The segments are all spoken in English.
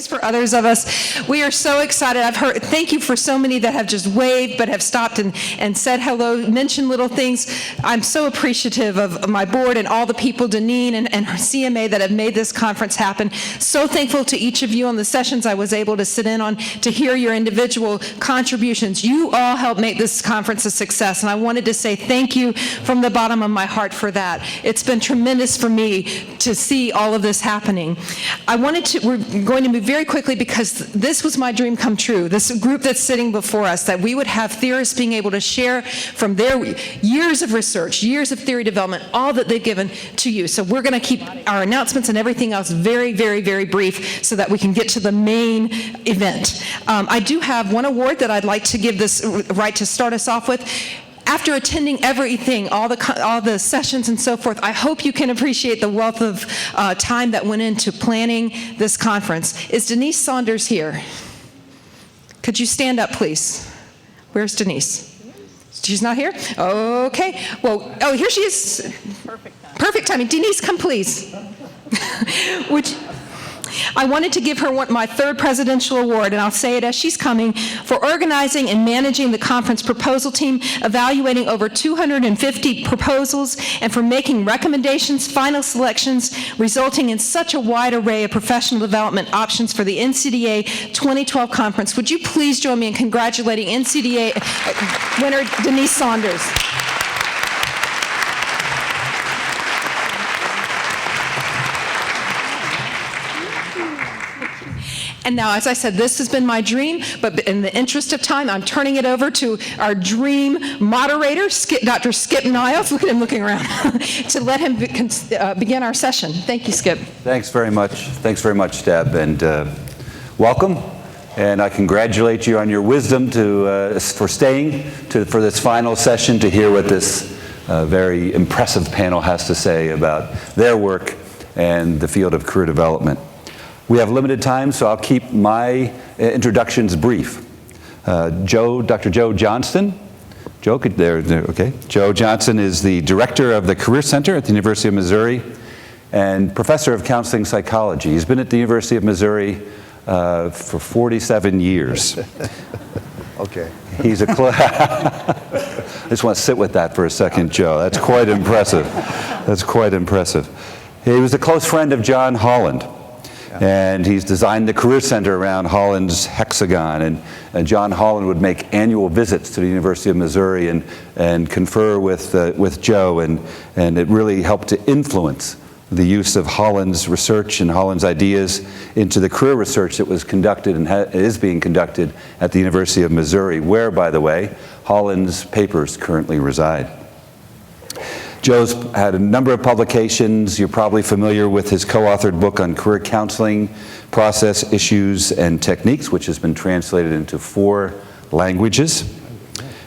place for others of us. We are so excited. I've heard, thank you for so many that have just waved but have stopped and said hello, mentioned little things. I'm so appreciative of my board and all the people, Deneen and her CMA, that have made this conference happen. So thankful to each of you on the sessions I was able to sit in on to hear your individual contributions. You all helped make this conference a success, and I wanted to say thank you from the bottom of my heart for that. It's been tremendous for me to see all of this happening. We're going to move very quickly because this was my dream come true, this group that's sitting before us, that we would have theorists being able to share from their years of research, years of theory development, all that they've given to you. So we're going to keep our announcements and everything else very, very, very brief so that we can get to the main event. I do have one award that I'd like to give this right to start us off with. After attending everything, all the sessions and so forth, I hope you can appreciate the wealth of time that went into planning this conference. Is Denise Saunders here? Could you stand up, please? Where's Denise? She's not here? Okay. Well, oh, here she is. Perfect timing. Denise, come please. I wanted to give her my third presidential award, and I'll say it as she's coming, for organizing and managing the conference proposal team, evaluating over 250 proposals, and for making recommendations, final selections, resulting in such a wide array of professional development options for the NCDA 2012 conference. Would you please join me in congratulating NCDA winner Denise Saunders? And now, as I said, this has been my dream, but in the interest of time, I'm turning it over to our dream moderator, Dr. Skip Niles. Look at him looking around, to let him begin our session. Thank you, Skip. Thanks very much. Thanks very much, Deb, and welcome. And I congratulate you on your wisdom for staying for this final session to hear what this very impressive panel has to say about their work and the field of career development. We have limited time, so I'll keep my introductions brief. Dr. Joe Johnston. Joe, okay. Joe Johnston is the director of the Career Center at the University of Missouri and professor of counseling psychology. He's been at the University of Missouri for 47 years. Okay. He's a I just want to sit with that for a second, Joe. That's quite impressive. That's quite impressive. He was a close friend of John Holland. And he's designed the Career Center around Holland's hexagon. And John Holland would make annual visits to the University of Missouri and confer with Joe. And it really helped to influence the use of Holland's research and Holland's ideas into the career research that was conducted and is being conducted at the University of Missouri, where, by the way, Holland's papers currently reside. Joe's had a number of publications. You're probably familiar with his co-authored book on career counseling, process, issues, and techniques, which has been translated into 4 languages.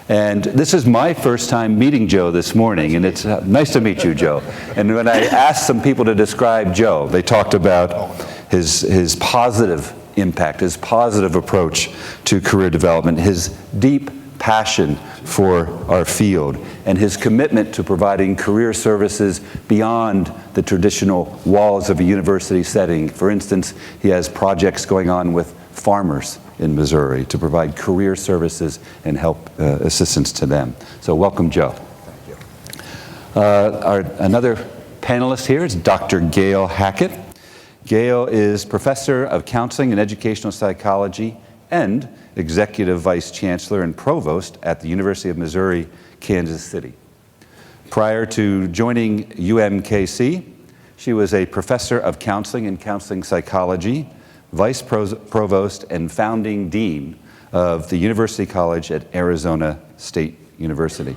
And this is my first time meeting Joe this morning, and it's nice to meet you, Joe. And when I asked some people to describe Joe, they talked about his positive impact, his positive approach to career development, his deep passion for our field, and his commitment to providing career services beyond the traditional walls of a university setting. For instance, he has projects going on with farmers in Missouri to provide career services and help assistance to them. So welcome, Joe. Thank you. Another panelist here is Dr. Gail Hackett. Gail is professor of counseling and educational psychology and Executive Vice Chancellor and Provost at the University of Missouri, Kansas City. Prior to joining UMKC, she was a professor of counseling and counseling psychology, Vice Provost and founding Dean of the University College at Arizona State University.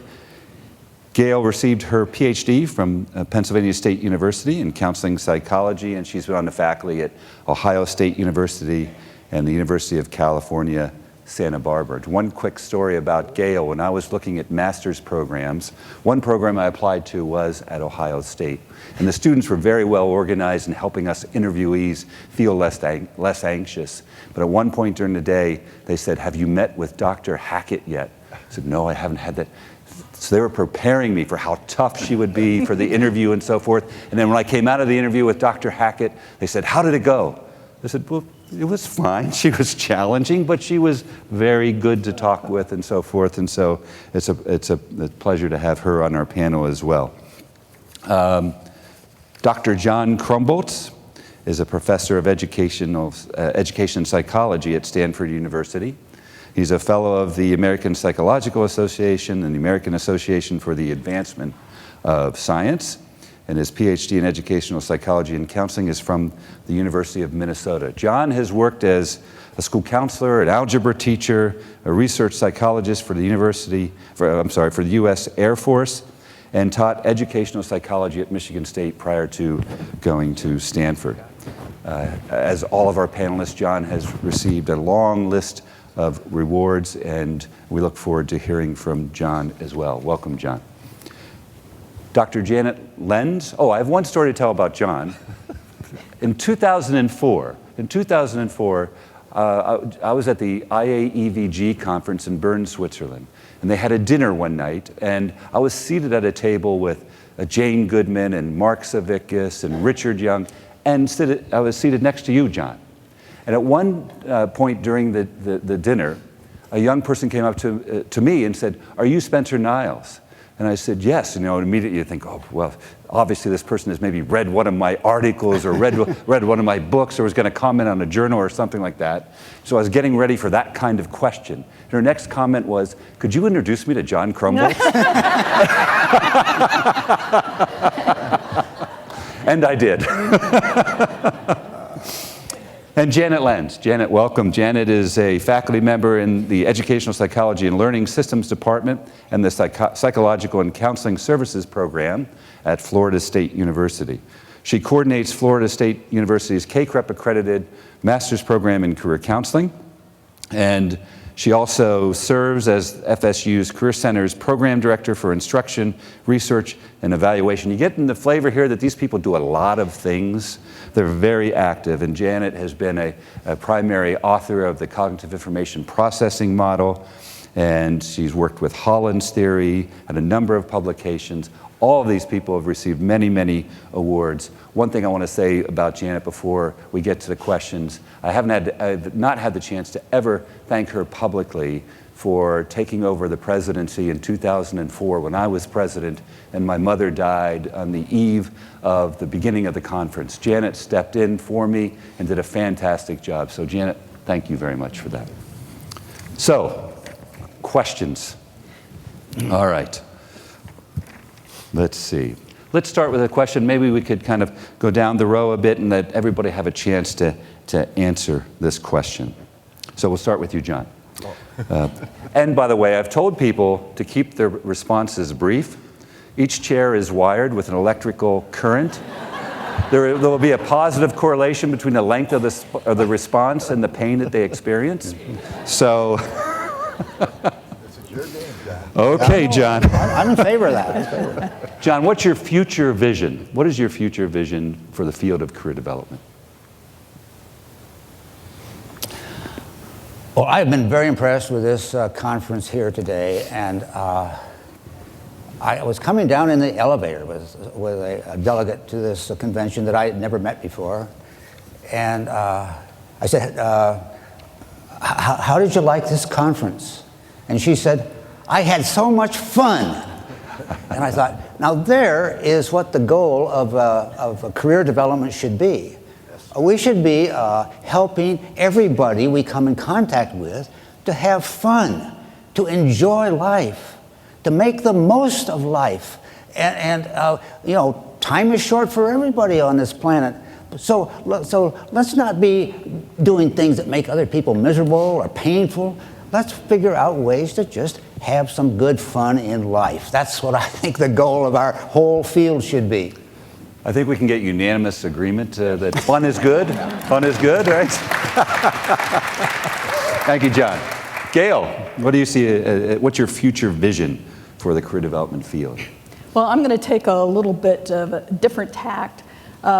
Gail received her PhD from Pennsylvania State University in counseling psychology, and she's been on the faculty at Ohio State University and the University of California, Santa Barbara. One quick story about Gail. When I was looking at master's programs, one program I applied to was at Ohio State. And the students were very well organized in helping us interviewees feel less anxious. But at one point during the day, they said, "Have you met with Dr. Hackett yet?" I said, "No, I haven't had that." So they were preparing me for how tough she would be for the interview and so forth. And then when I came out of the interview with Dr. Hackett, they said, "How did it go?" I said, "Well, it was fine. She was challenging, but she was very good to talk with and so forth. And so it's a pleasure to have her on our panel as well. Dr. John Krumboltz is a professor of education psychology at Stanford University. He's a fellow of the American Psychological Association and the American Association for the Advancement of Science. And his PhD in educational psychology and counseling is from the University of Minnesota. John has worked as a school counselor, an algebra teacher, a research psychologist for the for the U.S. Air Force, and taught educational psychology at Michigan State prior to going to Stanford. As all of our panelists, John has received a long list of rewards, and we look forward to hearing from John as well. Welcome, John. Dr. Janet Lenz. Oh, I have one story to tell about John. In 2004, I was at the IAEVG conference in Bern, Switzerland, and they had a dinner one night, and I was seated at a table with Jane Goodman and Mark Savickas and Richard Young, and I was seated next to you, John. And at one point during the dinner, a young person came up to me and said, "Are you Spencer Niles?" And I said, "Yes." And immediately you think, oh, well, obviously this person has maybe read one of my articles or read one of my books or was going to comment on a journal or something like that. So I was getting ready for that kind of question. And her next comment was, "Could you introduce me to John Krumboltz?" And I did. And Janet Lenz. Janet, welcome. Janet is a faculty member in the Educational Psychology and Learning Systems Department and the Psychological and Counseling Services Program at Florida State University. She coordinates Florida State University's CACREP accredited master's program in career counseling, and she also serves as FSU's Career Center's program director for instruction, research, and evaluation. You get in the flavor here that these people do a lot of things. They're very active, and Janet has been a primary author of the cognitive information processing model, and she's worked with Holland's theory and a number of publications. All of these people have received many, many awards. One thing I want to say about Janet before we get to the questions, I've not had the chance to ever thank her publicly for taking over the presidency in 2004 when I was president and my mother died on the eve of the beginning of the conference. Janet stepped in for me and did a fantastic job. So Janet, thank you very much for that. So, questions. All right. Let's see. Let's start with a question. Maybe we could kind of go down the row a bit and let everybody have a chance to answer this question. So we'll start with you, John. And by the way, I've told people to keep their responses brief. Each chair is wired with an electrical current. There will be a positive correlation between the length of the response and the pain that they experience. So, okay, John. I'm in favor of that. John, what's your future vision? What is your future vision for the field of career development? Well, I've been very impressed with this conference here today, and I was coming down in the elevator with a delegate to this convention that I had never met before, and I said, how did you like this conference? And she said, "I had so much fun." And I thought, now there is what the goal of a career development should be. We should be helping everybody we come in contact with to have fun, to enjoy life, to make the most of life. And time is short for everybody on this planet. So let's not be doing things that make other people miserable or painful. Let's figure out ways to just have some good fun in life. That's what I think the goal of our whole field should be. I think we can get unanimous agreement that fun is good. Fun is good, right? Thank you, John. Gail, what do you see? What's your future vision for the career development field? Well, I'm going to take a little bit of a different tact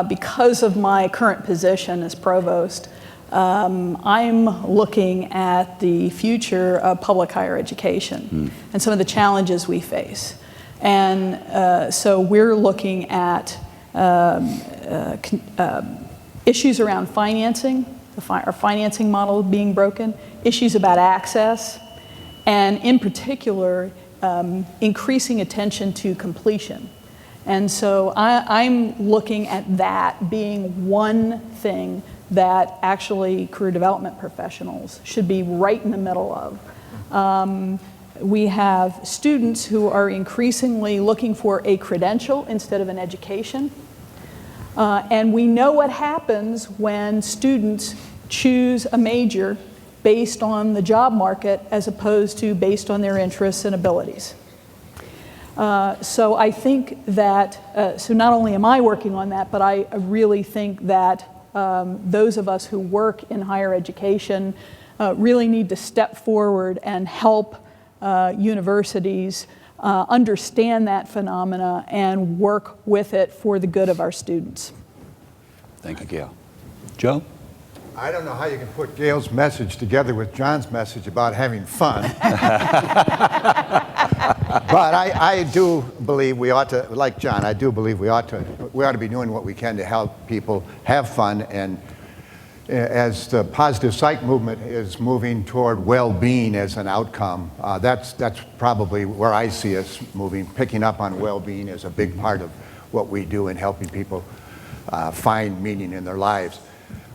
because of my current position as provost. I'm looking at the future of public higher education and some of the challenges we face. And so we're looking at issues around financing, our financing model being broken, issues about access, and in particular, increasing attention to completion. And so I'm looking at that being one thing that actually career development professionals should be right in the middle of. We have students who are increasingly looking for a credential instead of an education. And we know what happens when students choose a major based on the job market as opposed to based on their interests and abilities. So I think that, so not only am I working on that, but I really think that those of us who work in higher education really need to step forward and help universities understand that phenomena and work with it for the good of our students. Thank you, Gail. Joe? I don't know how you can put Gail's message together with John's message about having fun. But I do believe we ought to, like John, I do believe we ought to be doing what we can to help people have fun. And as the positive psych movement is moving toward well-being as an outcome, that's probably where I see us moving, picking up on well-being as a big part of what we do in helping people find meaning in their lives.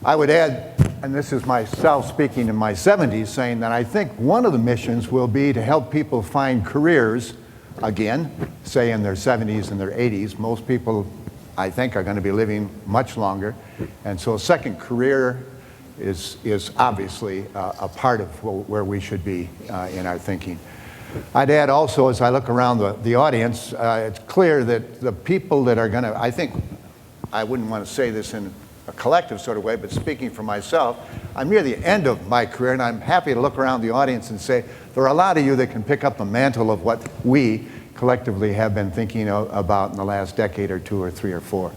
I would add, and this is myself speaking in my 70s, saying that I think one of the missions will be to help people find careers, again, say in their 70s and their 80s. Most people, I think, are going to be living much longer. And so a second career is obviously a part of where we should be in our thinking. I'd add also, as I look around the audience, it's clear that the people that are going to, I think, I wouldn't want to say this in a collective sort of way, but speaking for myself, I'm near the end of my career, and I'm happy to look around the audience and say, there are a lot of you that can pick up the mantle of what we collectively have been thinking about in the last decade or two or three or four.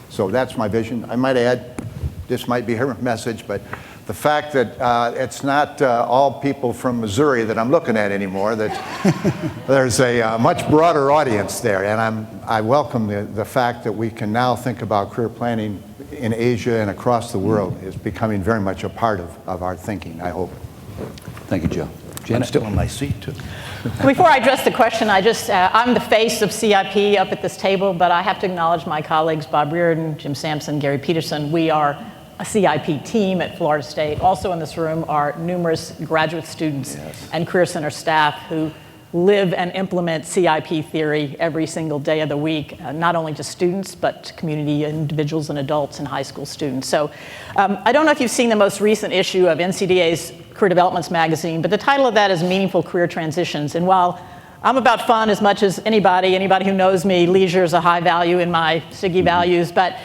So that's my vision. I might add, this might be her message, but the fact that it's not all people from Missouri that I'm looking at anymore, that there's a much broader audience there, and I welcome the fact that we can now think about career planning in Asia and across the world is becoming very much a part of our thinking, I hope. Thank you, Joe. I'm still in my seat, too. Before I address the question, I'm the face of CIP up at this table, but I have to acknowledge my colleagues, Bob Reardon, Jim Sampson, Gary Peterson. We are a CIP team at Florida State. Also in this room are numerous graduate students and Career Center staff who live and implement CIP theory every single day of the week, not only to students, but to community individuals and adults and high school students. So I don't know if you've seen the most recent issue of NCDA's Career Developments magazine, but the title of that is Meaningful Career Transitions. And while I'm about fun as much as anybody who knows me, leisure is a high value in my SIGI values, but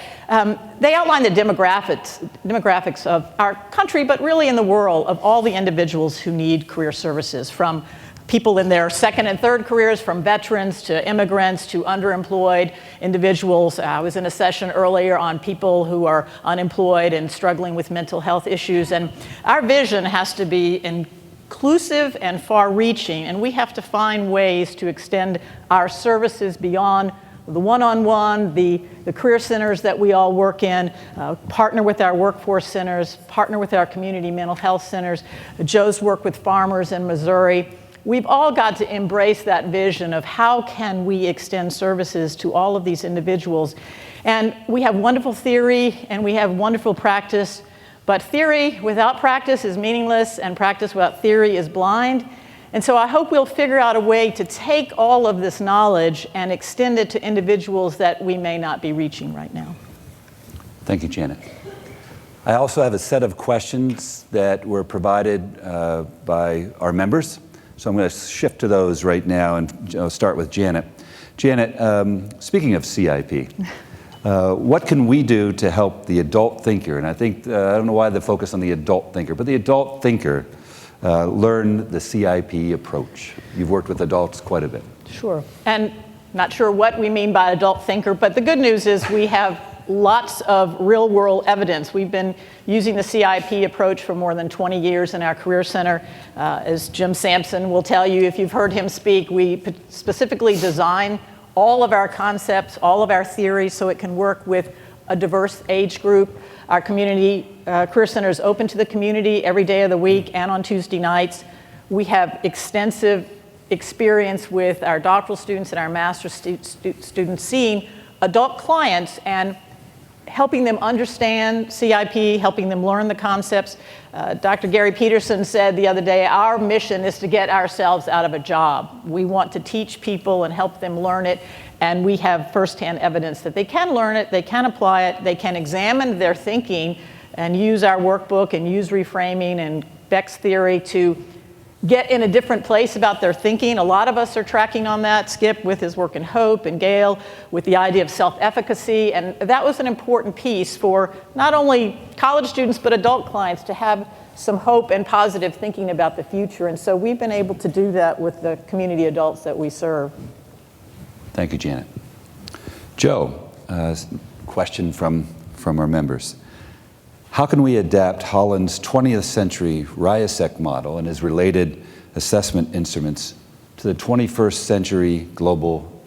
they outline the demographics of our country, but really in the world, of all the individuals who need career services, from people in their second and third careers, from veterans to immigrants to underemployed individuals. I was in a session earlier on people who are unemployed and struggling with mental health issues. And our vision has to be inclusive and far-reaching, and we have to find ways to extend our services beyond the one-on-one, the career centers that we all work in, partner with our workforce centers, partner with our community mental health centers. Joe's work with farmers in Missouri. We've all got to embrace that vision of how can we extend services to all of these individuals. And we have wonderful theory and we have wonderful practice, but theory without practice is meaningless and practice without theory is blind. And so I hope we'll figure out a way to take all of this knowledge and extend it to individuals that we may not be reaching right now. Thank you, Janet. I also have a set of questions that were provided by our members. So I'm going to shift to those right now and start with Janet. Janet, speaking of CIP, what can we do to help the adult thinker? And I think, I don't know why the focus on the adult thinker, but the adult thinker learn the CIP approach. You've worked with adults quite a bit. Sure. And not sure what we mean by adult thinker, but the good news is we have lots of real-world evidence. We've been using the CIP approach for more than 20 years in our Career Center. As Jim Sampson will tell you, if you've heard him speak, we specifically design all of our concepts, all of our theories, so it can work with a diverse age group. Our community career center is open to the community every day of the week and on Tuesday nights. We have extensive experience with our doctoral students and our master's students seeing adult clients and helping them understand CIP, helping them learn the concepts. Dr. Gary Peterson said the other day, our mission is to get ourselves out of a job. We want to teach people and help them learn it, and we have firsthand evidence that they can learn it, they can apply it, they can examine their thinking and use our workbook and use reframing and Beck's theory to get in a different place about their thinking. A lot of us are tracking on that, Skip with his work in Hope and Gail with the idea of self-efficacy, and that was an important piece for not only college students but adult clients to have some hope and positive thinking about the future, and so we've been able to do that with the community adults that we serve. Thank you, Janet. Joe, question from our members. How can we adapt Holland's 20th century RIASEC model and his related assessment instruments to the 21st century global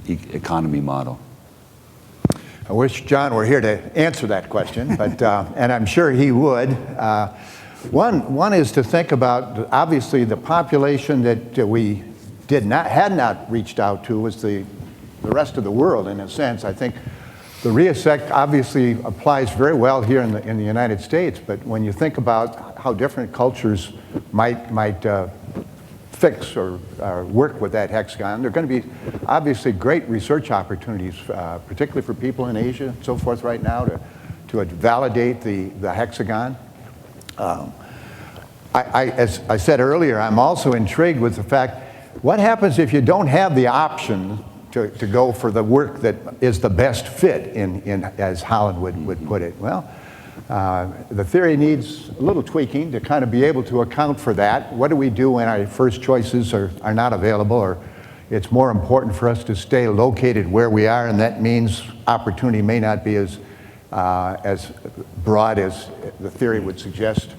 economy model? I wish John were here to answer that question, but and I'm sure he would. One is to think about, obviously, the population that we had not reached out to was the rest of the world, in a sense. I think the RIASEC obviously applies very well here in the United States, but when you think about how different cultures might fix or work with that hexagon, there are going to be obviously great research opportunities, particularly for people in Asia and so forth right now, to validate the hexagon. As I said earlier, I'm also intrigued with the fact, what happens if you don't have the option to go for the work that is the best fit, as Holland would put it? Well, the theory needs a little tweaking to kind of be able to account for that. What do we do when our first choices are not available, or it's more important for us to stay located where we are, and that means opportunity may not be as broad as the theory would suggest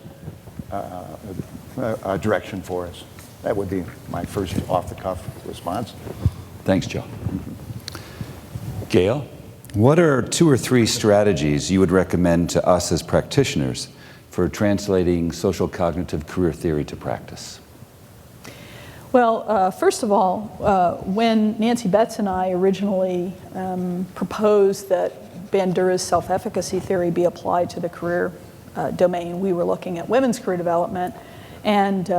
a direction for us. That would be my first off-the-cuff response. Thanks, Joe. Gail, what are 2 or 3 strategies you would recommend to us as practitioners for translating social cognitive career theory to practice? Well, first of all, when Nancy Betts and I originally proposed that Bandura's self-efficacy theory be applied to the career domain, we were looking at women's career development, and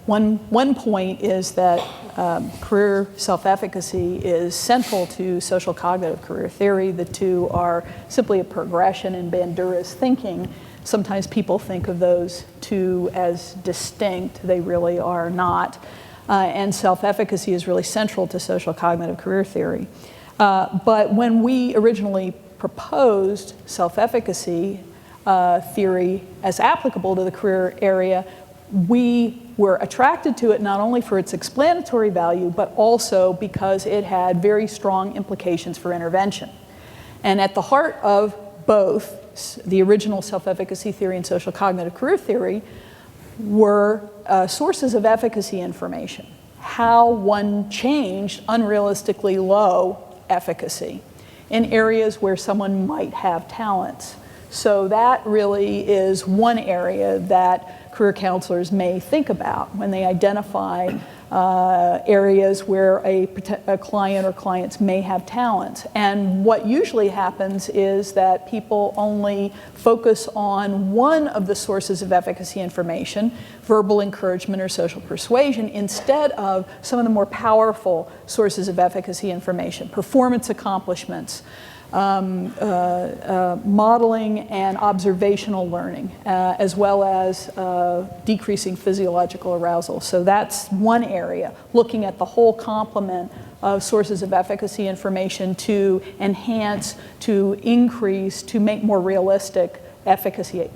one point is that career self-efficacy is central to social cognitive career theory. The two are simply a progression in Bandura's thinking. Sometimes people think of those two as distinct. They really are not. And self-efficacy is really central to social cognitive career theory. But when we originally proposed self-efficacy theory as applicable to the career area, we were attracted to it not only for its explanatory value, but also because it had very strong implications for intervention. And at the heart of both the original self-efficacy theory and social cognitive career theory were sources of efficacy information, how one changed unrealistically low efficacy in areas where someone might have talents. So that really is one area that career counselors may think about when they identify areas where a client or clients may have talents. And what usually happens is that people only focus on one of the sources of efficacy information, verbal encouragement or social persuasion, instead of some of the more powerful sources of efficacy information, performance accomplishments, modeling and observational learning, as well as decreasing physiological arousal. So that's one area, looking at the whole complement of sources of efficacy information to enhance, to increase, to make more realistic efficacy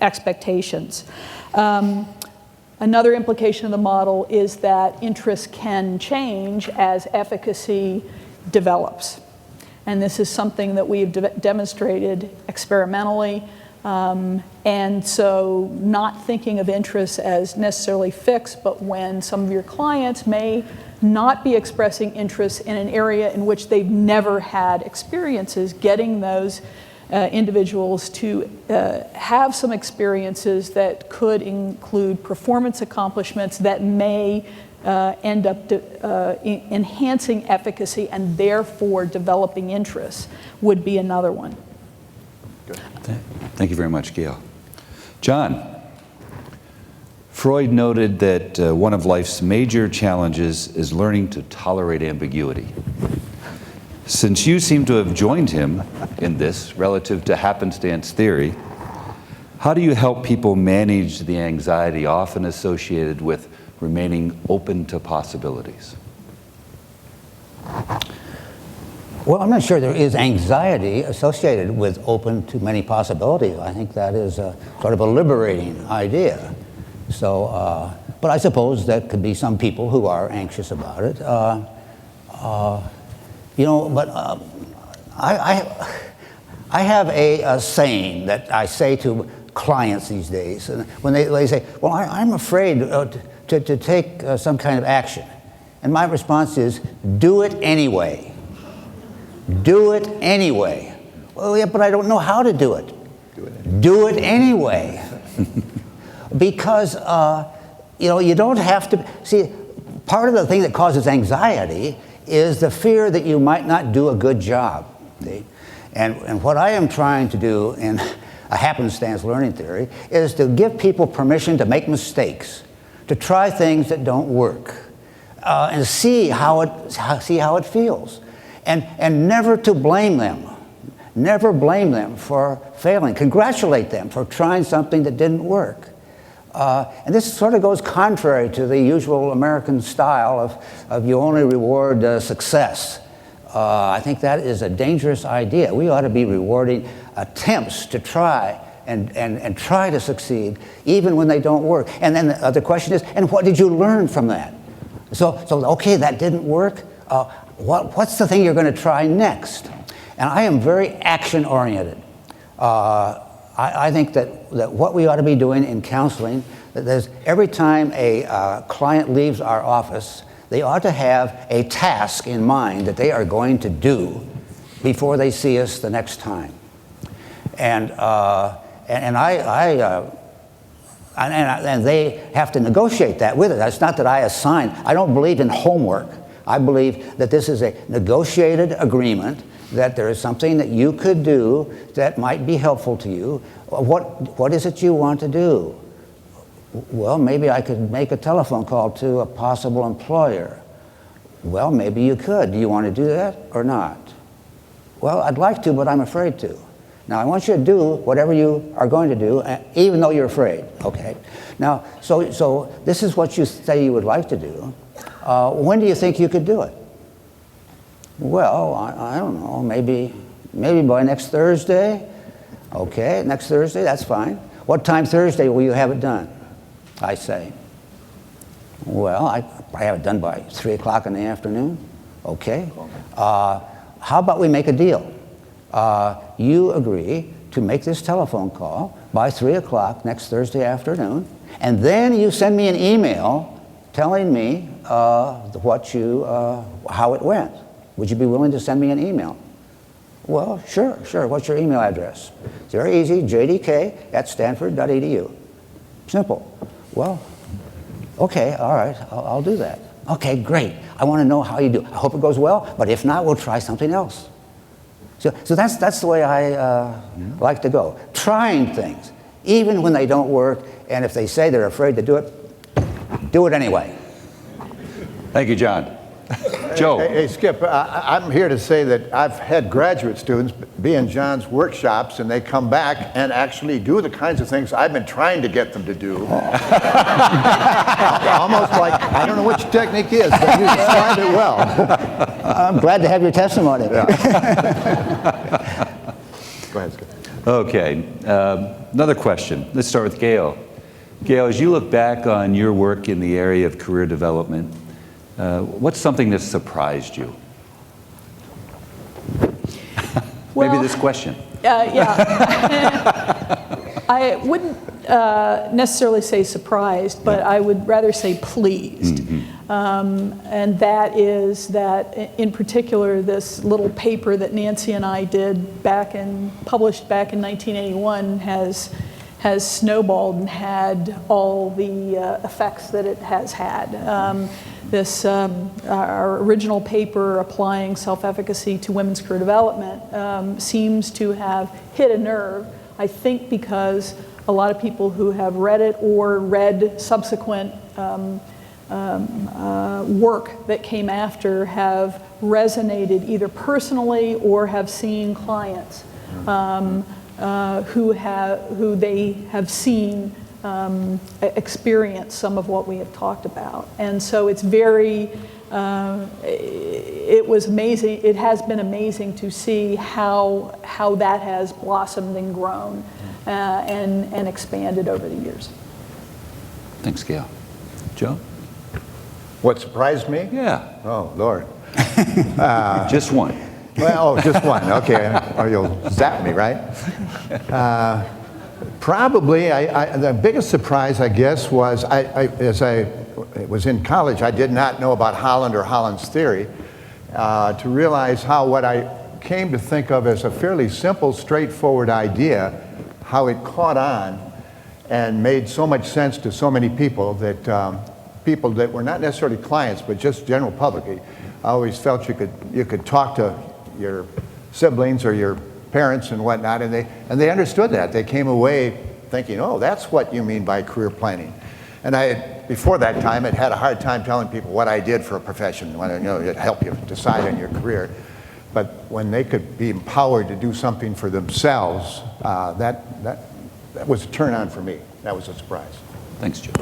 expectations. Another implication of the model is that interest can change as efficacy develops. And this is something that we've demonstrated experimentally. And so not thinking of interests as necessarily fixed, but when some of your clients may not be expressing interest in an area in which they've never had experiences, getting those individuals to have some experiences that could include performance accomplishments that may end up enhancing efficacy and therefore developing interests would be another one. Good. Thank you very much, Gail. John, Freud noted that one of life's major challenges is learning to tolerate ambiguity. Since you seem to have joined him in this relative to happenstance theory, how do you help people manage the anxiety often associated with remaining open to possibilities? Well, I'm not sure there is anxiety associated with open to many possibilities. I think that is sort of a liberating idea. So, but I suppose that could be some people who are anxious about it. You know, but I have a saying that I say to clients these days, and when they say, well, I'm afraid to take some kind of action. And my response is, do it anyway. Do it anyway. Well, yeah, but I don't know how to do it. Do it anyway. Because, you know, you don't have to, see, part of the thing that causes anxiety is the fear that you might not do a good job. See? And what I am trying to do in a happenstance learning theory is to give people permission to make mistakes, to try things that don't work, and see how it feels, and never to blame them. Never blame them for failing. Congratulate them for trying something that didn't work. And this sort of goes contrary to the usual American style of you only reward success. I think that is a dangerous idea. We ought to be rewarding attempts to try and try to succeed, even when they don't work. And then the other question is, and what did you learn from that? So okay, that didn't work. What's the thing you're going to try next? And I am very action-oriented. I think that what we ought to be doing in counseling, that there's every time a client leaves our office, they ought to have a task in mind that they are going to do before they see us the next time. And they have to negotiate that with us. It's not that I assign. I don't believe in homework. I believe that this is a negotiated agreement, that there is something that you could do that might be helpful to you. What is it you want to do? Well, maybe I could make a telephone call to a possible employer. Well, maybe you could. Do you want to do that or not? Well, I'd like to, but I'm afraid to. Now, I want you to do whatever you are going to do, even though you're afraid, okay? Now, so this is what you say you would like to do. When do you think you could do it? Well, I don't know, maybe by next Thursday. Okay, next Thursday, that's fine. What time Thursday will you have it done? I say. Well, I have it done by 3 o'clock in the afternoon. Okay. How about we make a deal? You agree to make this telephone call by 3 o'clock next Thursday afternoon, and then you send me an email telling me how it went. Would you be willing to send me an email? Well, sure. What's your email address? It's very easy, jdk@stanford.edu. Simple. Well, okay, all right, I'll do that. Okay, great. I want to know how you do. I hope it goes well, but if not, we'll try something else. So that's the way I like to go. Trying things, even when they don't work, and if they say they're afraid to do it anyway. Thank you, John. Joe. Hey, Skip, I'm here to say that I've had graduate students be in John's workshops, and they come back and actually do the kinds of things I've been trying to get them to do. Almost like, I don't know which technique is, but you described it well. I'm glad to have your testimony. Yeah. Go ahead, Skip. Okay, another question. Let's start with Gail. Gail, as you look back on your work in the area of career development, what's something that surprised you? Well, maybe this question. Yeah. I wouldn't necessarily say surprised, but I would rather say pleased. And that is that, in particular, this little paper that Nancy and I did published back in 1981 has snowballed and had all the effects that it has had. Our original paper, Applying Self-Efficacy to Women's Career Development, seems to have hit a nerve, I think because a lot of people who have read it or read subsequent work that came after have resonated either personally or have seen clients who they have seen experience some of what we have talked about. And so it's very, it was amazing, it has been amazing to see how that has blossomed and grown and expanded over the years. Thanks, Gail. Joe? What surprised me? Yeah. Oh, Lord. Just one. Well, just one, okay, or you'll zap me, right? Probably, the biggest surprise, I guess, was as I was in college, I did not know about Holland or Holland's theory, to realize how what I came to think of as a fairly simple, straightforward idea, how it caught on and made so much sense to so many people that were not necessarily clients, but just general public. I always felt you could talk to your siblings or your parents and whatnot, and they understood that. They came away thinking, oh, that's what you mean by career planning. And before that time, had a hard time telling people what I did for a profession, when it'd help you decide on your career. But when they could be empowered to do something for themselves, that was a turn on for me. That was a surprise. Thanks, Joe.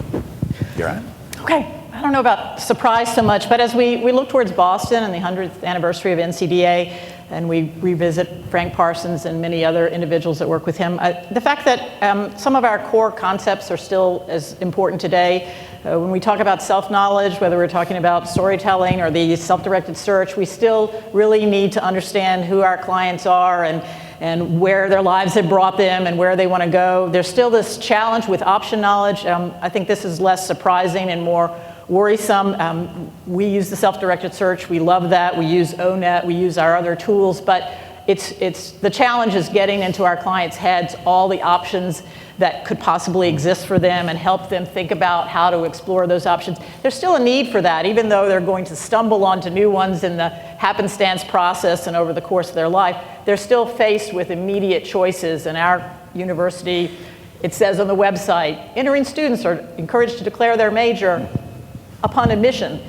You're on. Okay, I don't know about surprise so much, but as we look towards Boston and the 100th anniversary of NCDA, and we revisit Frank Parsons and many other individuals that work with him, the fact that some of our core concepts are still as important today. When we talk about self-knowledge, whether we're talking about storytelling or the self-directed search, we still really need to understand who our clients are and where their lives have brought them and where they want to go. There's still this challenge with option knowledge. I think this is less surprising and more worrisome. We use the self-directed search. We love that. We use ONET. We use our other tools. But it's the challenge is getting into our clients' heads all the options that could possibly exist for them and help them think about how to explore those options. There's still a need for that, even though they're going to stumble onto new ones in the happenstance process and over the course of their life. They're still faced with immediate choices. In our university, it says on the website, entering students are encouraged to declare their major upon admission.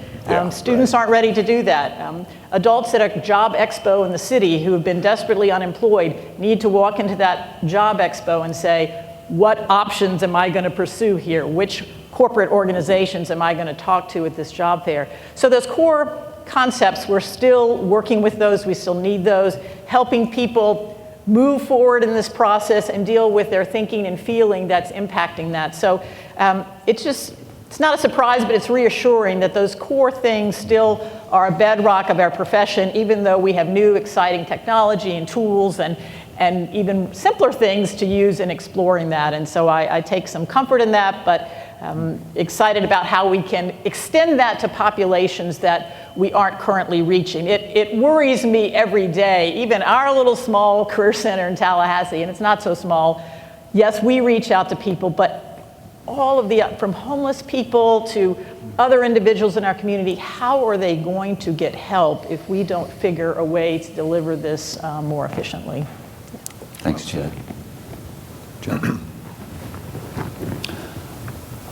Students aren't ready to do that. Adults at a job expo in the city who have been desperately unemployed need to walk into that job expo and say, what options am I going to pursue here? Which corporate organizations am I going to talk to at this job fair? So those core concepts, we're still working with those. We still need those, helping people move forward in this process and deal with their thinking and feeling that's impacting that. So it's not a surprise, but it's reassuring that those core things still are a bedrock of our profession, even though we have new exciting technology and tools and even simpler things to use in exploring that. And so I take some comfort in that, but excited about how we can extend that to populations that we aren't currently reaching. It worries me every day, even our little small career center in Tallahassee, and it's not so small. Yes, we reach out to people, but all of from homeless people to other individuals in our community, how are they going to get help if we don't figure a way to deliver this more efficiently? Thanks, Chad. John?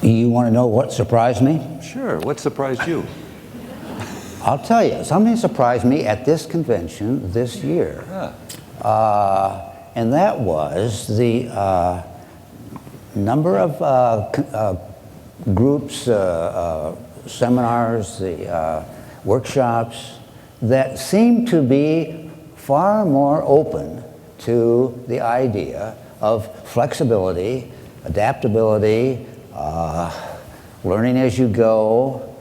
You want to know what surprised me? Sure. What surprised you? I'll tell you, something surprised me at this convention this year. And that was the number of groups, seminars, the workshops that seem to be far more open to the idea of flexibility, adaptability, learning as you go,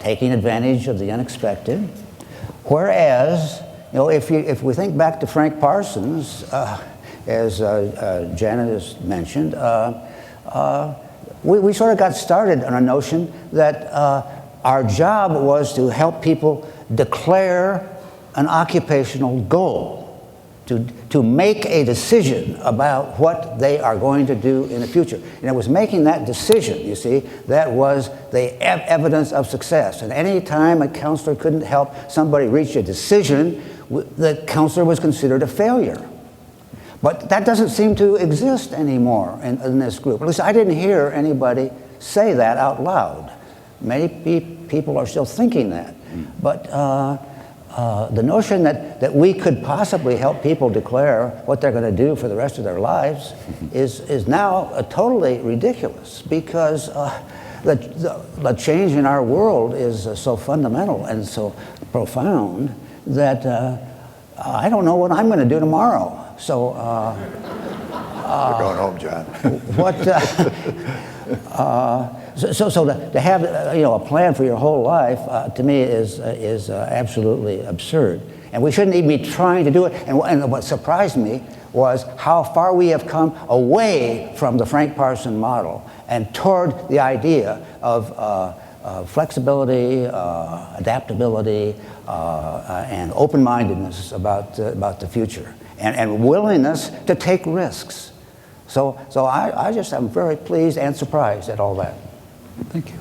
taking advantage of the unexpected. Whereas, if we think back to Frank Parsons, as Janet has mentioned, we sort of got started on a notion that our job was to help people declare an occupational goal, to make a decision about what they are going to do in the future. And it was making that decision, you see, that was the evidence of success. And any time a counselor couldn't help somebody reach a decision, the counselor was considered a failure. But that doesn't seem to exist anymore in this group. At least I didn't hear anybody say that out loud. Many people are still thinking that. But the notion that we could possibly help people declare what they're going to do for the rest of their lives is now totally ridiculous, because the change in our world is so fundamental and so profound that I don't know what I'm going to do tomorrow. So We're going home, John. So to have a plan for your whole life to me is absolutely absurd, and we shouldn't even be trying to do it. And what surprised me was how far we have come away from the Frank Parson model and toward the idea of flexibility, adaptability, and open-mindedness about the future, and willingness to take risks. So I just am very pleased and surprised at all that. Thank you.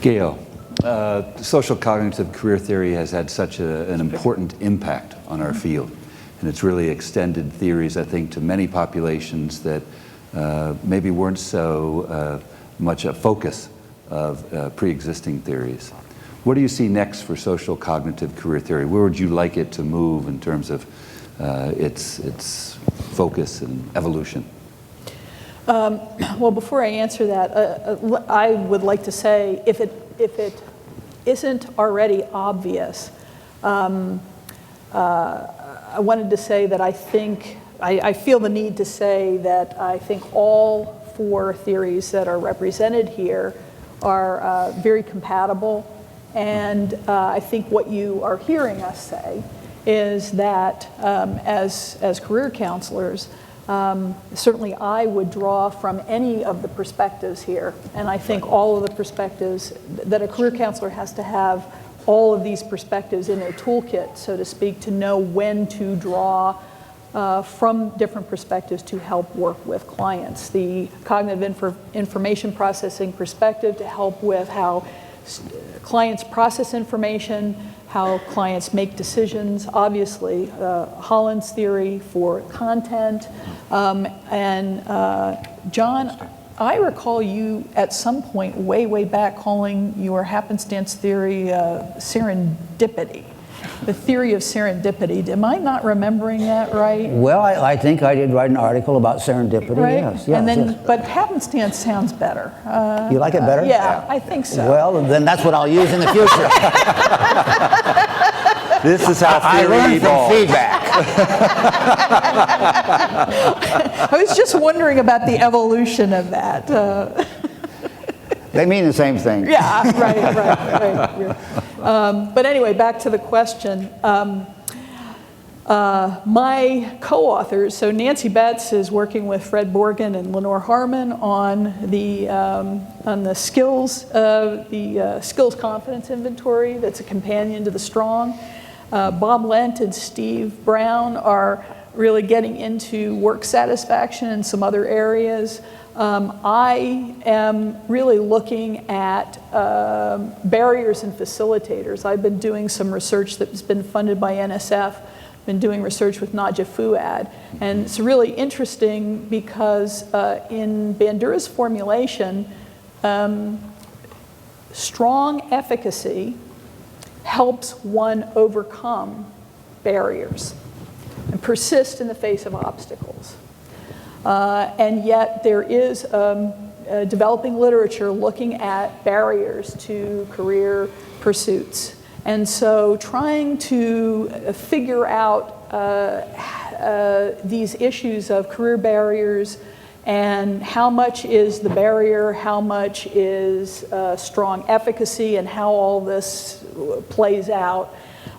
Gail, social cognitive career theory has had such an important impact on our field, and it's really extended theories, I think, to many populations that maybe weren't so much a focus of pre-existing theories. What do you see next for social cognitive career theory? Where would you like it to move in terms of its focus and evolution? Well, before I answer that, I would like to say, if it isn't already obvious, I wanted to say that I feel the need to say that I think all 4 theories that are represented here are very compatible, and I think what you are hearing us say is that as career counselors, certainly I would draw from any of the perspectives here, and I think all of the perspectives that a career counselor has to have, all of these perspectives in their toolkit, so to speak, to know when to draw from different perspectives to help work with clients. The cognitive information processing perspective to help with how clients process information, how clients make decisions, obviously Holland's theory for content. And John, I recall you at some point way back calling your happenstance theory serendipity, the theory of serendipity. Am I not remembering that right? Well, I think I did write an article about serendipity, right? yes. And then, yes. But happenstance sounds better. You like it better? Yeah, I think so. Well, then that's what I'll use in the future. This is how I theory learned from evolves. feedback. I was just wondering about the evolution of that. They mean the same thing. Yeah, right. But anyway, back to the question. My co-authors, so Nancy Betts is working with Fred Borgen and Lenore Harmon on the skills confidence inventory that's a companion to the Strong. Bob Lent and Steve Brown are really getting into work satisfaction and some other areas. I am really looking at barriers and facilitators. I've been doing some research that's been funded by NSF, been doing research with Nadja Fuad, and it's really interesting because in Bandura's formulation, strong efficacy helps one overcome barriers and persist in the face of obstacles. And yet there is developing literature looking at barriers to career pursuits. And so trying to figure out these issues of career barriers and how much is the barrier, how much is strong efficacy, and how all this plays out.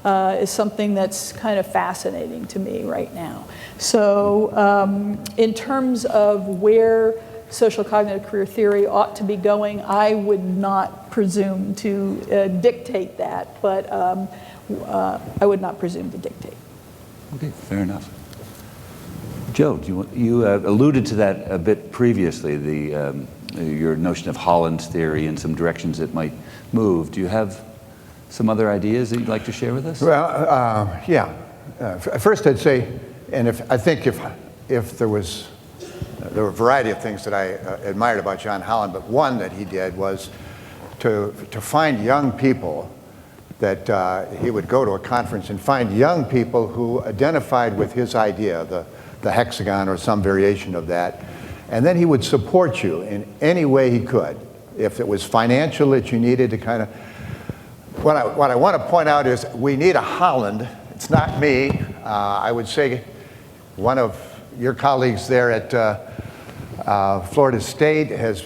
is something that's kind of fascinating to me right now. So in terms of where social cognitive career theory ought to be going, I would not presume to dictate that, but I would not presume to dictate. Okay, fair enough. Joe, you alluded to that a bit previously, your notion of Holland's theory and some directions it might move. Do you have some other ideas that you'd like to share with us? Well, yeah. First, I'd say, and I think if there were a variety of things that I admired about John Holland, but one that he did was to find young people that he would go to a conference and find young people who identified with his idea, the hexagon or some variation of that, and then he would support you in any way he could. If it was financial that you needed to kind of, what I want to point out is we need a Holland. It's not me. I would say one of your colleagues there at Florida State has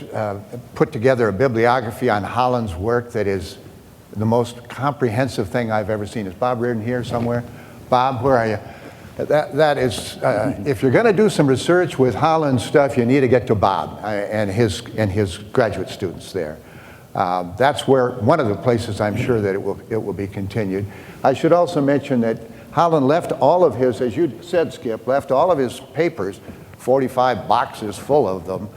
put together a bibliography on Holland's work that is the most comprehensive thing I've ever seen. Is Bob Reardon here somewhere? Bob, where are you? That is, if you're going to do some research with Holland's stuff, you need to get to Bob and his graduate students there. That's where one of the places I'm sure that it will be continued. I should also mention that Holland left all of his, as you said, Skip, left all of his papers, 45 boxes full of them,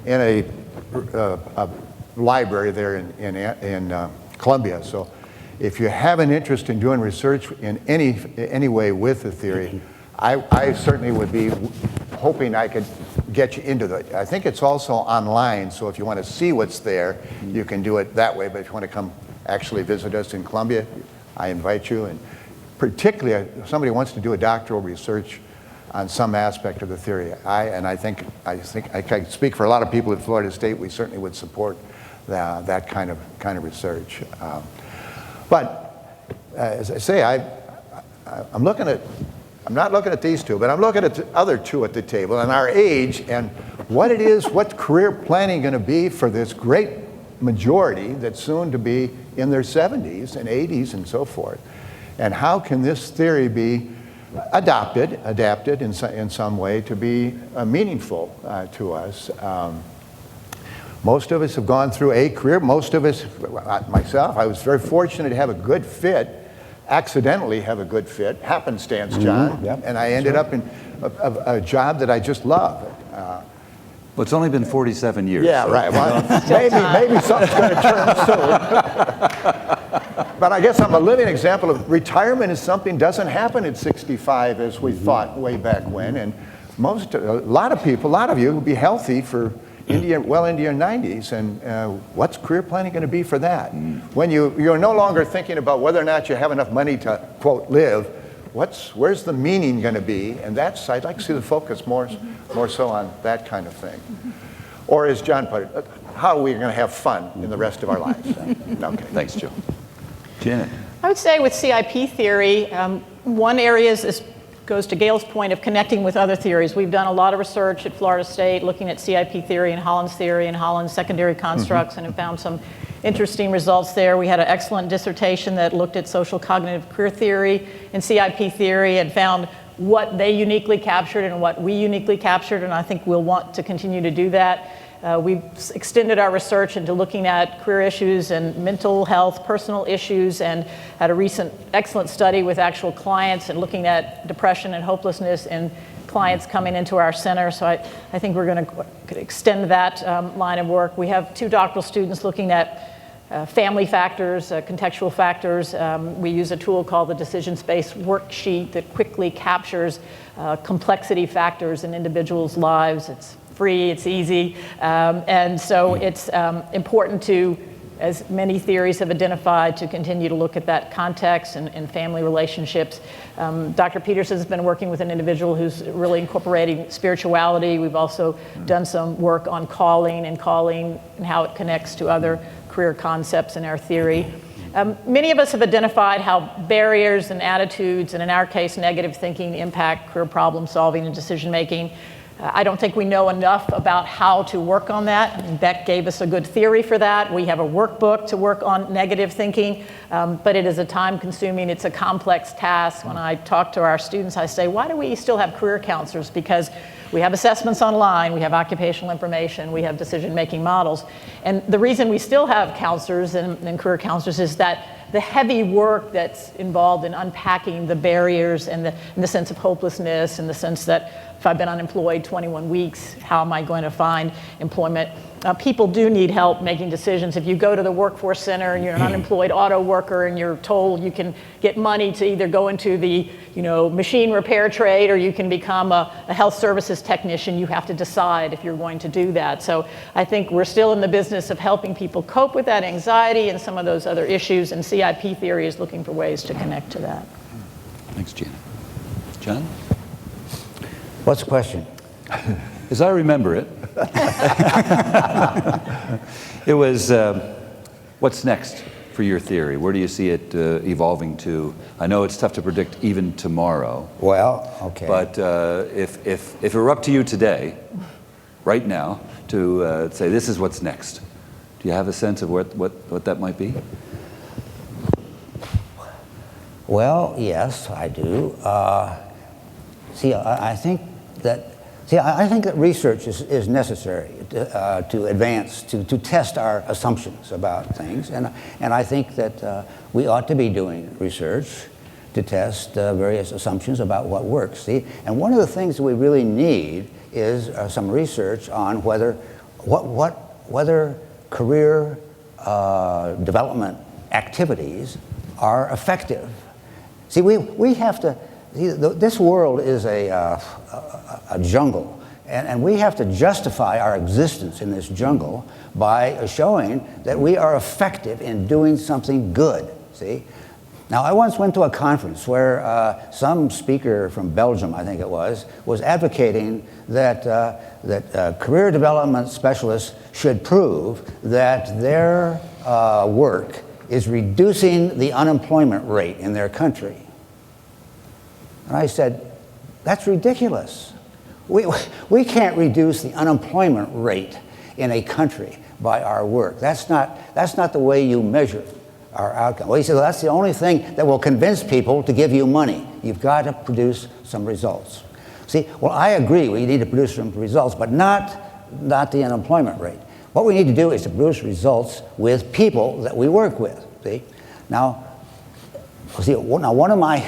in a library there in Columbia. So if you have an interest in doing research in any way with the theory, I certainly would be hoping I could get you into that. I think it's also online, so if you want to see what's there, you can do it that way. But if you want to come actually visit us in Columbia, I invite you. And particularly, if somebody wants to do a doctoral research on some aspect of the theory, I think I can speak for a lot of people at Florida State. We certainly would support that kind of research. But as I say, I'm not looking at these two, but I'm looking at the other two at the table and our age and what it is, what career planning going to be for this great majority that's soon to be in their 70s and 80s and so forth. And how can this theory be adapted in some way to be meaningful to us? Most of us have gone through a career. Most of us, myself, I was very fortunate to have a good fit, accidentally have a good fit, happenstance, John, Yep. and I ended up in a job that I just love. Well, it's only been 47 years. Yeah, so. right. Well, maybe something's going to turn soon. But I guess I'm a living example of retirement is something doesn't happen at 65 as we thought way back when, and a lot of you will be healthy for well into your 90s, and what's career planning going to be for that? When you're no longer thinking about whether or not you have enough money to, quote, live, where's the meaning going to be? And I'd like to see the focus more so on that kind of thing. Or as John put it, how are we going to have fun in the rest of our lives? Okay. Thanks, Joe. Janet. I would say with CIP theory, one area goes to Gail's point of connecting with other theories. We've done a lot of research at Florida State looking at CIP theory and Holland's secondary constructs and have found some interesting results there. We had an excellent dissertation that looked at social cognitive career theory and CIP theory and found what they uniquely captured and what we uniquely captured, and I think we'll want to continue to do that. We've extended our research into looking at career issues and mental health, personal issues, and had a recent excellent study with actual clients and looking at depression and hopelessness in clients coming into our center. So I think we're going to extend that line of work. We have 2 doctoral students looking at family factors, contextual factors. We use a tool called the decision space worksheet that quickly captures complexity factors in individuals' lives. It's free, it's easy, and so it's important to, as many theories have identified, to continue to look at that context and family relationships. Dr. Peterson has been working with an individual who's really incorporating spirituality. We've also done some work on calling and how it connects to other career concepts in our theory. Many of us have identified how barriers and attitudes, and in our case, negative thinking, impact career problem solving and decision making. I don't think we know enough about how to work on that. Beck gave us a good theory for that. We have a workbook to work on negative thinking, but it is a time-consuming, it's a complex task. When I talk to our students, I say, why do we still have career counselors? Because we have assessments online, we have occupational information, we have decision-making models. And the reason we still have counselors and career counselors is that the heavy work that's involved in unpacking the barriers and the sense of hopelessness and the sense that if I've been unemployed 21 weeks, how am I going to find employment? People do need help making decisions. If you go to the workforce center and you're an unemployed auto worker and you're told you can get money to either go into the machine repair trade or you can become a health services technician, you have to decide if you're going to do that. So I think we're still in the business of helping people cope with that anxiety and some of those other issues, and CIP theory is looking for ways to connect to that. Thanks, Gina. John? What's the question? As I remember it, it was, what's next for your theory? Where do you see it evolving to? I know it's tough to predict even tomorrow. Well, okay. But if it were up to you today, right now, to say this is what's next, do you have a sense of what that might be? Well, yes, I do. I think that research is necessary to advance, to test our assumptions about things. And I think that we ought to be doing research to test various assumptions about what works. See? And one of the things that we really need is some research on whether career development activities are effective. See, we have to. This world is a jungle, and we have to justify our existence in this jungle by showing that we are effective in doing something good, see? Now, I once went to a conference where some speaker from Belgium, I think it was advocating that career development specialists should prove that their work is reducing the unemployment rate in their country. And I said, that's ridiculous. We can't reduce the unemployment rate in a country by our work. That's not the way you measure our outcome. Well, he said, well, that's the only thing that will convince people to give you money. You've got to produce some results. See, well, I agree we need to produce some results, but not the unemployment rate. What we need to do is to produce results with people that we work with, see? Now, one of my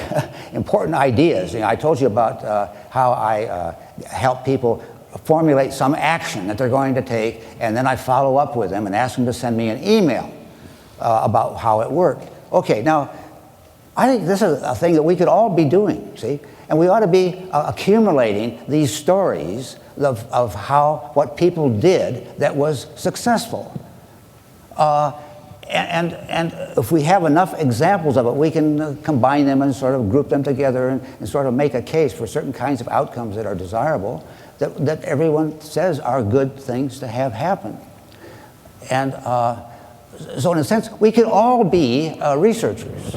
important ideas, I told you about how I help people formulate some action that they're going to take, and then I follow up with them and ask them to send me an email about how it worked. Okay, now, I think this is a thing that we could all be doing, see? And we ought to be accumulating these stories of what people did that was successful. And if we have enough examples of it, we can combine them and sort of group them together and sort of make a case for certain kinds of outcomes that are desirable, that everyone says are good things to have happen. And so in a sense, we could all be researchers.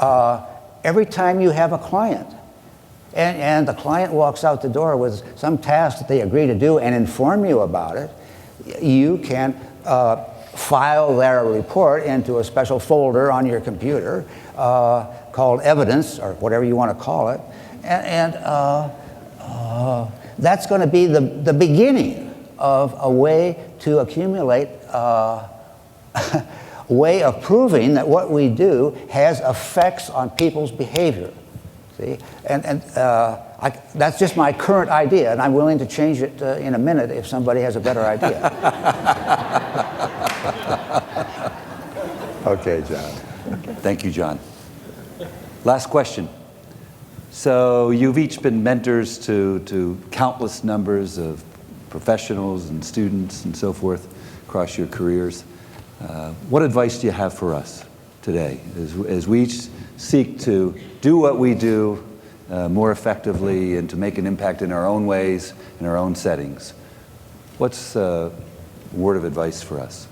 Every time you have a client, and the client walks out the door with some task that they agree to do and inform you about it, you can file their report into a special folder on your computer called evidence, or whatever you want to call it, and that's going to be the beginning of a way to accumulate a way of proving that what we do has effects on people's behavior. See, and that's just my current idea, and I'm willing to change it in a minute if somebody has a better idea. Okay, John. Thank you, John. Last question. So you've each been mentors to countless numbers of professionals and students and so forth across your careers. What advice do you have for us today as we each seek to do what we do more effectively and to make an impact in our own ways, in our own settings? What's a word of advice for us?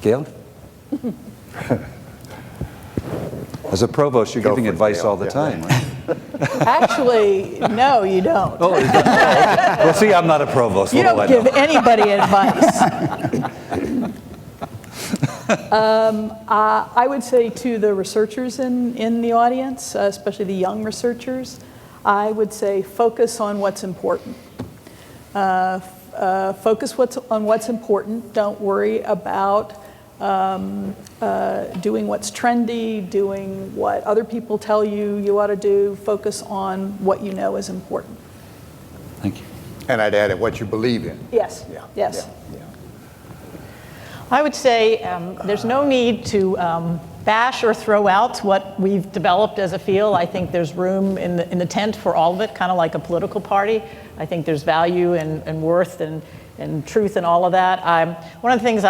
Gail? As a provost, you're giving advice all the time, right? Actually, no, you don't. Oh, is that, well, see, I'm not a provost. You What do don't I know? give anybody advice. I would say to the researchers in the audience, especially the young researchers, I would say focus on what's important. Focus on what's important. Don't worry about doing what's trendy, doing what other people tell you ought to do. Focus on what you know is important. Thank you. And I'd add it, what you believe in. Yes, Yeah. yes. Yeah. I would say there's no need to bash or throw out what we've developed as a field. I think there's room in the tent for all of it, kind of like a political party. I think there's value and worth and truth and all of that. One of the things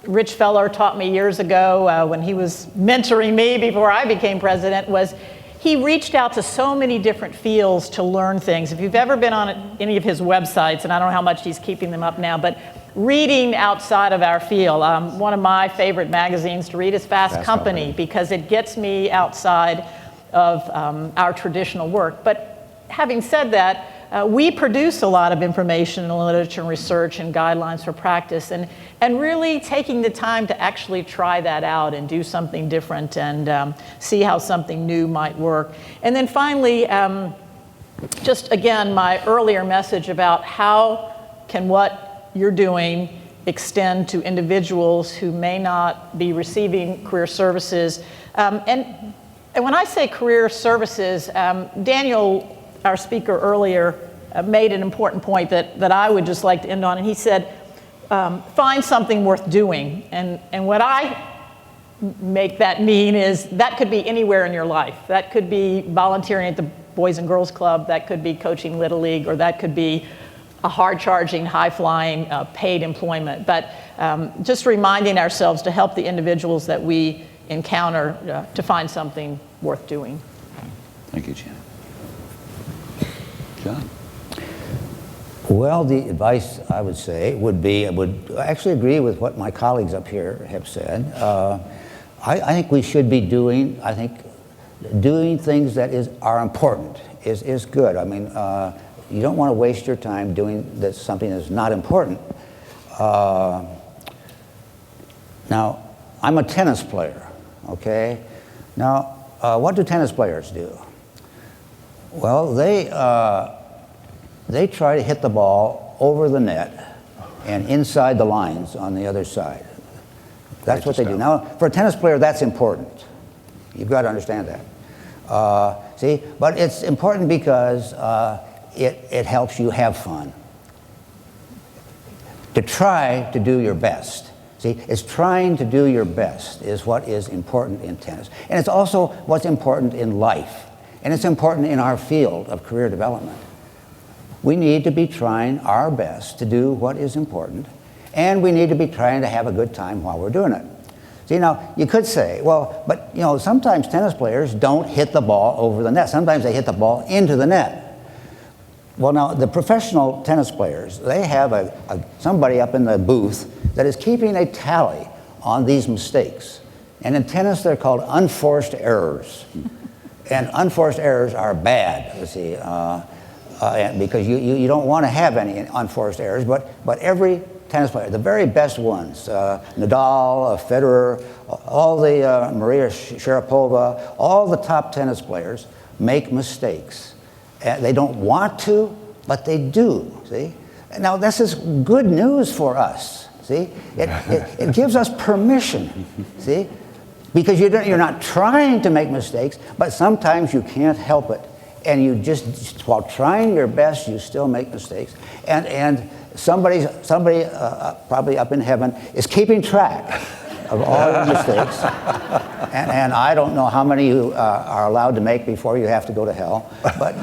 Rich Feller taught me years ago when he was mentoring me before I became president was he reached out to so many different fields to learn things. If you've ever been on any of his websites, and I don't know how much he's keeping them up now, but reading outside of our field. One of my favorite magazines to read is Fast Company because it gets me outside of our traditional work. But having said that, we produce a lot of information and literature and research and guidelines for practice, and really taking the time to actually try that out and do something different and see how something new might work. And then finally, just again, my earlier message about how can what you're doing extend to individuals who may not be receiving career services. And when I say career services, Daniel, our speaker earlier, made an important point that I would just like to end on, and he said, find something worth doing. And what I make that mean is that could be anywhere in your life. That could be volunteering at the Boys and Girls Club, that could be coaching Little League, or that could be a hard-charging, high-flying, paid employment. But just reminding ourselves to help the individuals that we encounter to find something worth doing. Thank you, Janet. John? Well, the advice I would say would be, I would actually agree with what my colleagues up here have said. I think we should be doing things that are important is good. I mean, you don't want to waste your time doing something that's not important. Now, I'm a tennis player, okay? Now, what do tennis players do? Well, they try to hit the ball over the net and inside the lines on the other side. That's what they do. Now, for a tennis player, that's important. You've got to understand that. See, but it's important because it helps you have fun. To try to do your best. See, it's trying to do your best is what is important in tennis. And it's also what's important in life. And it's important in our field of career development. We need to be trying our best to do what is important, and we need to be trying to have a good time while we're doing it. See, now, you could say, well, but, you know, sometimes tennis players don't hit the ball over the net. Sometimes they hit the ball into the net. Well, now, the professional tennis players, they have somebody up in the booth that is keeping a tally on these mistakes. And in tennis, they're called unforced errors. And unforced errors are bad, you see, because you don't want to have any unforced errors, but every tennis player, the very best ones, Nadal, Federer, all the Maria Sharapova, all the top tennis players make mistakes. And they don't want to, but they do, see? Now, this is good news for us, see? It gives us permission, see? Because you're not trying to make mistakes, but sometimes you can't help it. And you just, while trying your best, you still make mistakes. And somebody probably up in heaven is keeping track of all your mistakes. And I don't know how many you are allowed to make before you have to go to hell. But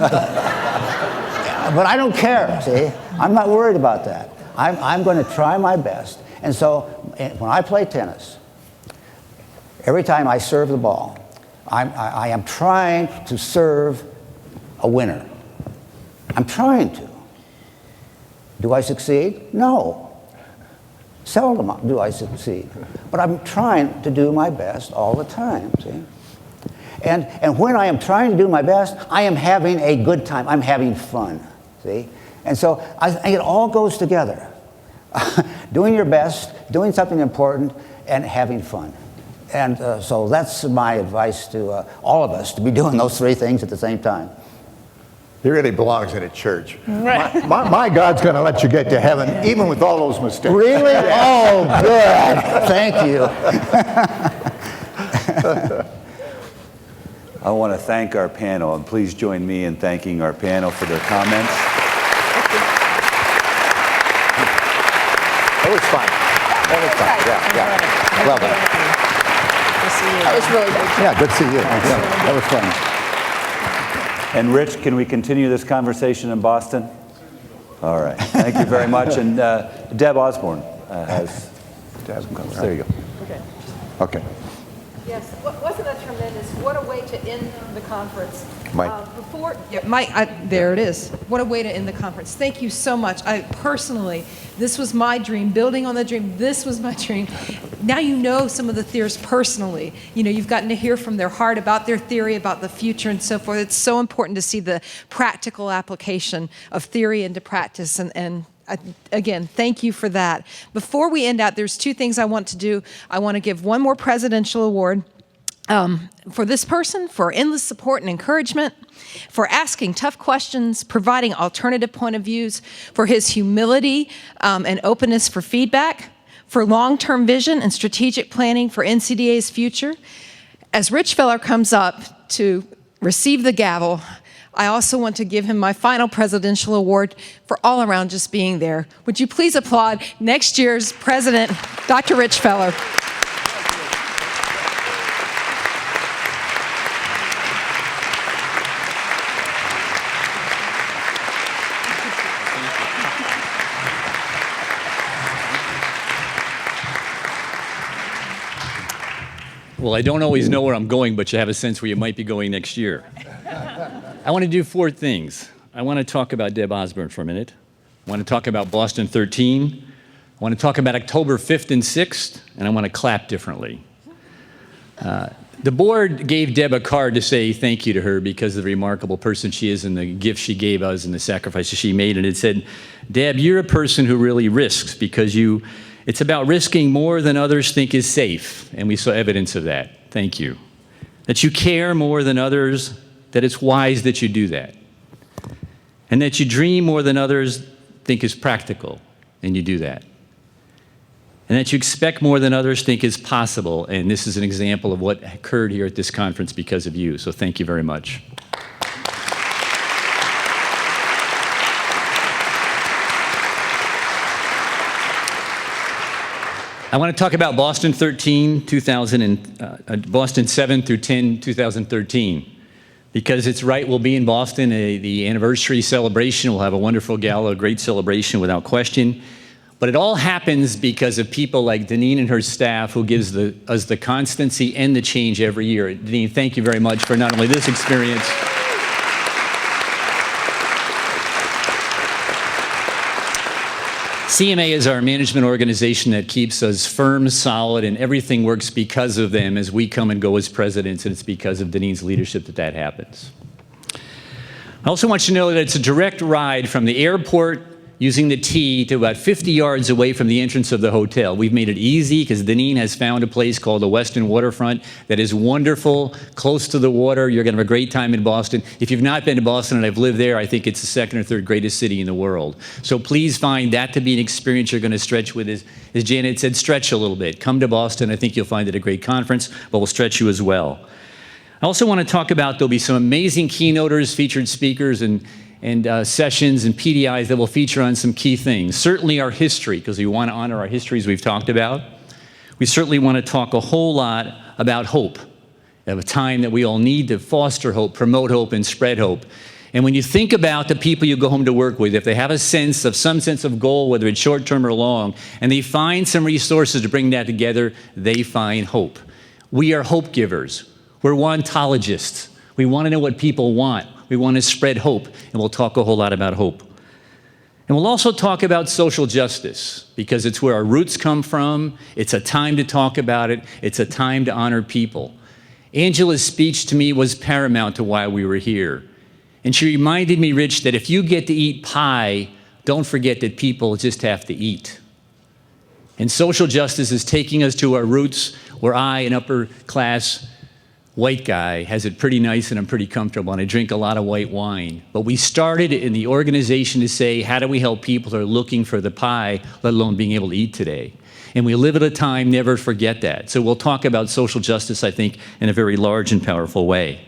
I don't care, see? I'm not worried about that. I'm going to try my best. And so when I play tennis, every time I serve the ball, I am trying to serve a winner. I'm trying to. Do I succeed? No. Seldom do I succeed. But I'm trying to do my best all the time, see? And when I am trying to do my best, I am having a good time. I'm having fun, see? And so I think it all goes together. Doing your best, doing something important, and having fun. And so that's my advice to all of us, to be doing those three things at the same time. He really belongs in a church. Right. My God's going to let you get to heaven, even with all those mistakes. Really? Oh, good. Thank you. I want to thank our panel, and please join me in thanking our panel for their comments. It was fun. It was fun. Yeah. Well done. That was really good. Yeah, good to see you. Yeah, that was fun. And Rich, can we continue this conversation in Boston? All right. Thank you very much. And Deb Osborne has some comments. There you go. Okay. Yes, wasn't that tremendous? What a way to end the conference. Mike. There it is. What a way to end the conference. Thank you so much. Personally, this was my dream. Building on the dream, this was my dream. Now you know some of the theorists personally. You know, you've gotten to hear from their heart about their theory, about the future and so forth. It's so important to see the practical application of theory into practice. And again, thank you for that. Before we end out, there's two things I want to do. I want to give one more presidential award for this person, for endless support and encouragement, for asking tough questions, providing alternative point of views, for his humility and openness for feedback, for long-term vision and strategic planning for NCDA's future. As Rich Feller comes up to receive the gavel, I also want to give him my final presidential award for all around just being there. Would you please applaud next year's president, Dr. Rich Feller. Well, I don't always know where I'm going, but you have a sense where you might be going next year. I want to do four things. I want to talk about Deb Osborne for a minute. I want to talk about Boston 13. I want to talk about October 5th and 6th, and I want to clap differently. The board gave Deb a card to say thank you to her because of the remarkable person she is and the gift she gave us and the sacrifices she made. And it said, Deb, you're a person who really risks because it's about risking more than others think is safe. And we saw evidence of that. Thank you. That you care more than others, that it's wise that you do that. And that you dream more than others think is practical, and you do that. And that you expect more than others think is possible, and this is an example of what occurred here at this conference because of you. So thank you very much. I want to talk about Boston 13, Boston 7 through 10, 2013, because it's right, we'll be in Boston, the anniversary celebration. We'll have a wonderful gala, a great celebration without question. But it all happens because of people like Deneen and her staff who gives us the constancy and the change every year. Deneen, thank you very much for not only this experience, CMA is our management organization that keeps us firm, solid, and everything works because of them as we come and go as presidents, and it's because of Deneen's leadership that happens. I also want you to know that it's a direct ride from the airport using the T to about 50 yards away from the entrance of the hotel. We've made it easy because Deneen has found a place called the Western Waterfront that is wonderful, close to the water. You're going to have a great time in Boston. If you've not been to Boston and I've lived there, I think it's the second or third greatest city in the world. So please find that to be an experience you're going to stretch with. As Janet said, stretch a little bit. Come to Boston. I think you'll find it a great conference, but we'll stretch you as well. I also want to talk about there'll be some amazing keynoters, featured speakers, and sessions and PDIs that will feature on some key things. Certainly our history, because we want to honor our histories we've talked about. We certainly want to talk a whole lot about hope, of a time that we all need to foster hope, promote hope, and spread hope. And when you think about the people you go home to work with, if they have some sense of goal, whether it's short-term or long, and they find some resources to bring that together, they find hope. We are hope givers. We're wantologists. We want to know what people want. We want to spread hope, and we'll talk a whole lot about hope. And we'll also talk about social justice, because it's where our roots come from. It's a time to talk about it. It's a time to honor people. Angela's speech to me was paramount to why we were here. And she reminded me, Rich, that if you get to eat pie, don't forget that people just have to eat. And social justice is taking us to our roots, where I, an upper class white guy, has it pretty nice and I'm pretty comfortable and I drink a lot of white wine. But we started in the organization to say, how do we help people who are looking for the pie, let alone being able to eat today? And we live at a time, never forget that. So we'll talk about social justice, I think, in a very large and powerful way.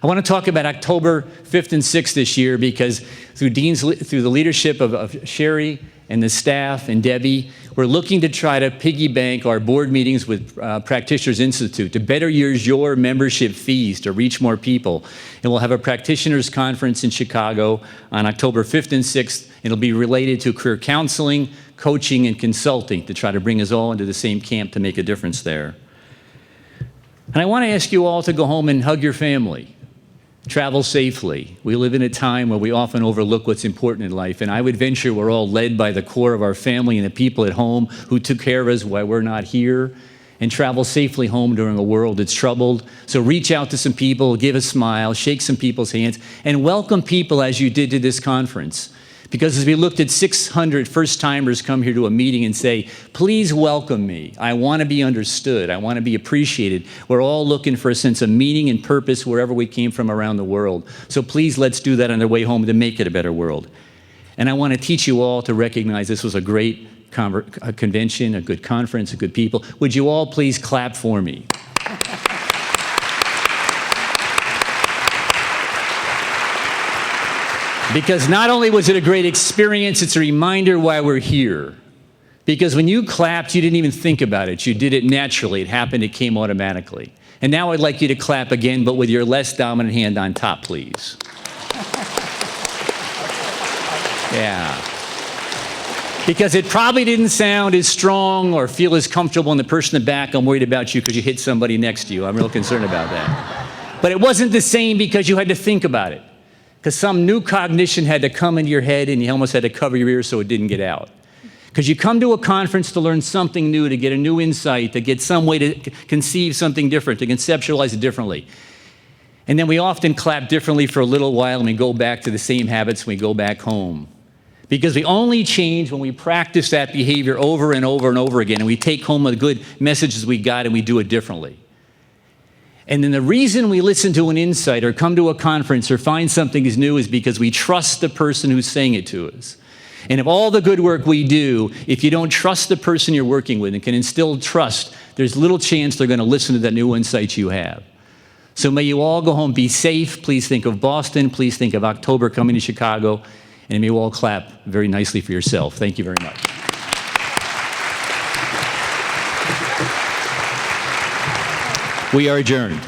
I want to talk about October 5th and 6th this year because through the leadership of Sherry and the staff and Debbie, we're looking to try to piggy bank our board meetings with Practitioners Institute to better use your membership fees to reach more people. And we'll have a practitioners conference in Chicago on October 5th and 6th. It'll be related to career counseling, coaching, and consulting to try to bring us all into the same camp to make a difference there. And I want to ask you all to go home and hug your family. Travel safely. We live in a time where we often overlook what's important in life, and I would venture we're all led by the core of our family and the people at home who took care of us while we're not here, and travel safely home during a world that's troubled. So reach out to some people, give a smile, shake some people's hands, and welcome people as you did to this conference. Because as we looked at 600 first-timers come here to a meeting and say, please welcome me. I want to be understood. I want to be appreciated. We're all looking for a sense of meaning and purpose wherever we came from around the world. So please let's do that on the way home to make it a better world. And I want to teach you all to recognize this was a great convention, a good conference, a good people. Would you all please clap for me? Because not only was it a great experience, it's a reminder why we're here. Because when you clapped, you didn't even think about it. You did it naturally. It happened. It came automatically. And now I'd like you to clap again, but with your less dominant hand on top, please. Yeah. Because it probably didn't sound as strong or feel as comfortable in the person in the back. I'm worried about you because you hit somebody next to you. I'm real concerned about that. But it wasn't the same because you had to think about it. Because some new cognition had to come into your head and you almost had to cover your ears so it didn't get out. Because you come to a conference to learn something new, to get a new insight, to get some way to conceive something different, to conceptualize it differently. And then we often clap differently for a little while and we go back to the same habits when we go back home. Because we only change when we practice that behavior over and over and over again and we take home the good messages we got and we do it differently. And then the reason we listen to an insight or come to a conference or find something is new is because we trust the person who's saying it to us. And of all the good work we do, if you don't trust the person you're working with and can instill trust, there's little chance they're going to listen to that new insight you have. So may you all go home, be safe. Please think of Boston. Please think of October coming to Chicago. And may you all clap very nicely for yourself. Thank you very much. We are adjourned.